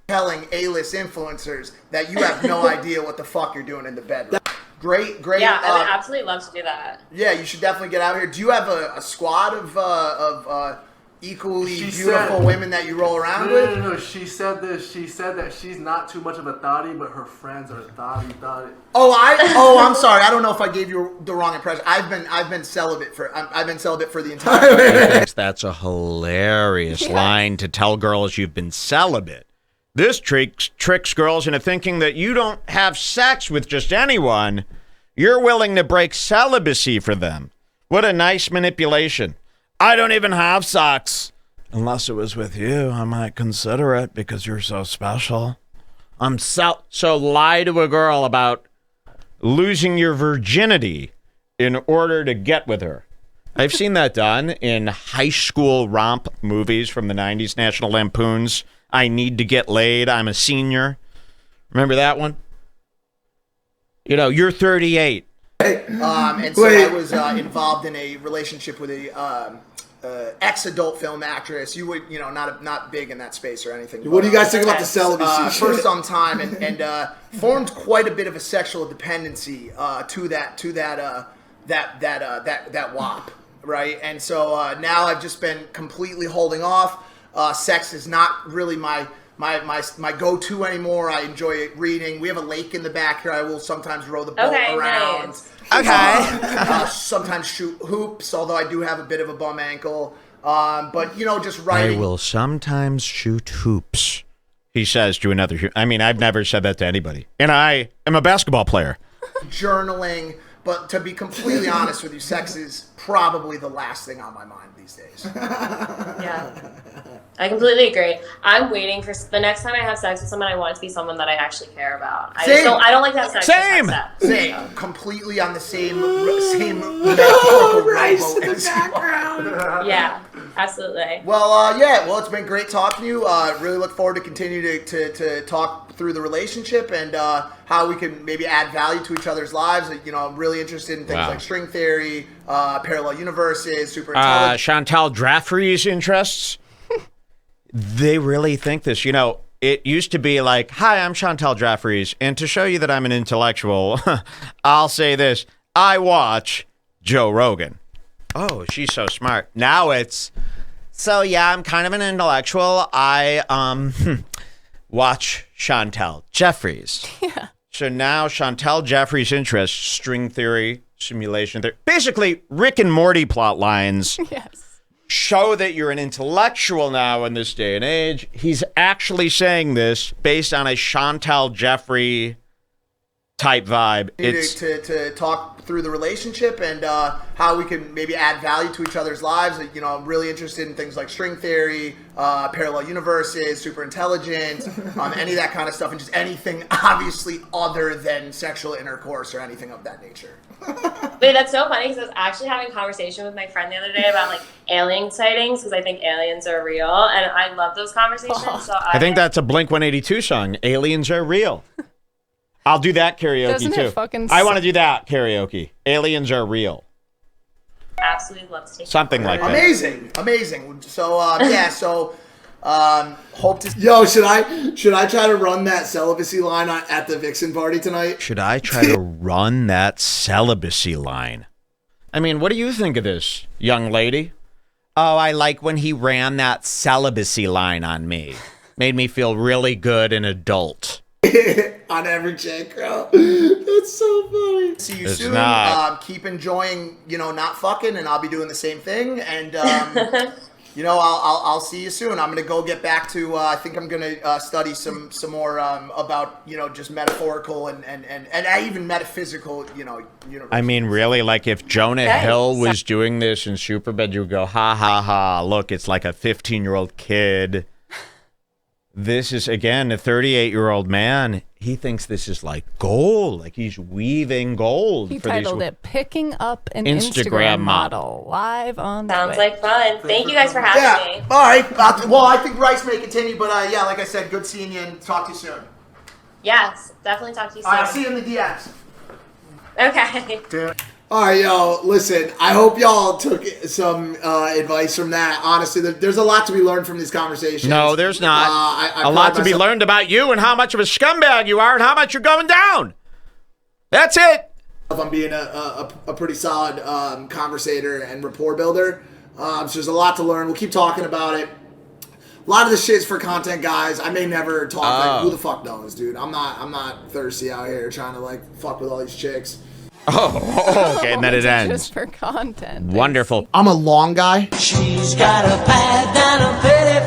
Telling A-list influencers that you have no idea what the fuck you're doing in the bedroom. Great. Yeah, I would absolutely love to do that. Yeah, you should definitely get out here. Do you have a squad of equally beautiful women that you roll around with? No. She said this. She said that she's not too much of a thottie, but her friends are thottie. I'm sorry. I don't know if I gave you the wrong impression. I've been celibate for the entire time. He thinks that's a hilarious line to tell girls you've been celibate. This tricks girls into thinking that you don't have sex with just anyone. You're willing to break celibacy for them. What a nice manipulation. I don't even have sex. Unless it was with you, I might consider it because you're so special. So lie to a girl about losing your virginity in order to get with her. I've seen that done in high school romp movies from the 90s, National Lampoon's I Need to Get Laid, I'm a Senior. Remember that one? You know, you're 38. And so I was involved in a relationship with a ex-adult film actress. You would, not big in that space or anything. What do you guys think about the celibacy? For some time, and formed quite a bit of a sexual dependency to that WAP, right? And so now I've just been completely holding off. Sex is not really my go-to anymore. I enjoy reading. We have a lake in the back here. I will sometimes row the boat around. Nice. Okay. Sometimes shoot hoops, although I do have a bit of a bum ankle. But just writing. I will sometimes shoot hoops, he says to another. I mean, I've never said that to anybody. And I am a basketball player. Journaling. But to be completely honest with you, sex is probably the last thing on my mind these days. Yeah. I completely agree. I'm waiting for the next time I have sex with someone. I want it to be someone that I actually care about. I don't like to have sex. Same. Completely on the same metaphorical rice in rainbow the as you background. Yeah, absolutely. Well, it's been great talking to you. Really look forward to continue to talk through the relationship and how we can maybe add value to each other's lives. I'm really interested in things like string theory, parallel universes, super intelligence. Chantal Jaffrey's interests. They really think this. It used to be like, hi, I'm Chantal Jaffrey's, and to show you that I'm an intellectual, I'll say this. I watch Joe Rogan. Oh, she's so smart. Now it's, so yeah, I'm kind of an intellectual. I watch Chantal Jeffries. Yeah. So now Chantal Jeffries' interests, string theory, simulation theory, basically Rick and Morty plot lines. Yes. Show that you're an intellectual now in this day and age. He's actually saying this based on a Chantal Jeffrey type vibe. It's to talk through the relationship and how we can maybe add value to each other's lives. I'm really interested in things like string theory, parallel universes, super intelligence, any of that kind of stuff, and just anything obviously other than sexual intercourse or anything of that nature. Wait, that's so funny because I was actually having a conversation with my friend the other day about alien sightings because I think aliens are real and I love those conversations. So I think that's a Blink-182 song. Aliens are real. I'll do that karaoke too. I want to do that karaoke. Aliens are real. Absolutely love to take something like that. Amazing. So hope to. Yo, should I try to run that celibacy line at the Vixen party tonight? Should I try to run that celibacy line? I mean, what do you think of this, young lady? Oh, I like when he ran that celibacy line on me. Made me feel really good and adult. On every chick, bro. That's so funny. See you soon. Keep enjoying, not fucking, and I'll be doing the same thing. And I'll see you soon. I'm gonna go get back to. I think I'm gonna study some more about just metaphorical and even metaphysical. I mean, really, like if Jonah Hill was doing this in Superbad, you would go, ha ha ha! Look, it's like a 15-year-old kid. This is, again, a 38-year-old man. He thinks this is like gold, like he's weaving gold. He titled it "Picking Up an Instagram Model" live on. Sounds like fun. Thank you guys for having me. All right. Well, I think Rice may continue, but like I said, good seeing you and talk to you soon. Yes, definitely talk to you soon. I'll see you in the DMs. Okay. All right, yo, listen, I hope y'all took some advice from that. Honestly, there's a lot to be learned from these conversations. No, there's not. A lot to be learned about you and how much of a scumbag you are and how much you're going down. That's it. I'm being a pretty solid conversator and rapport builder. So there's a lot to learn. We'll keep talking about it. A lot of this shit's for content, guys. I may never talk like, who the fuck knows, dude. I'm not thirsty out here trying to fuck with all these chicks. Oh, okay, and then it ends. Just for content. Wonderful. I'm a long guy. She's got a pad down a pretty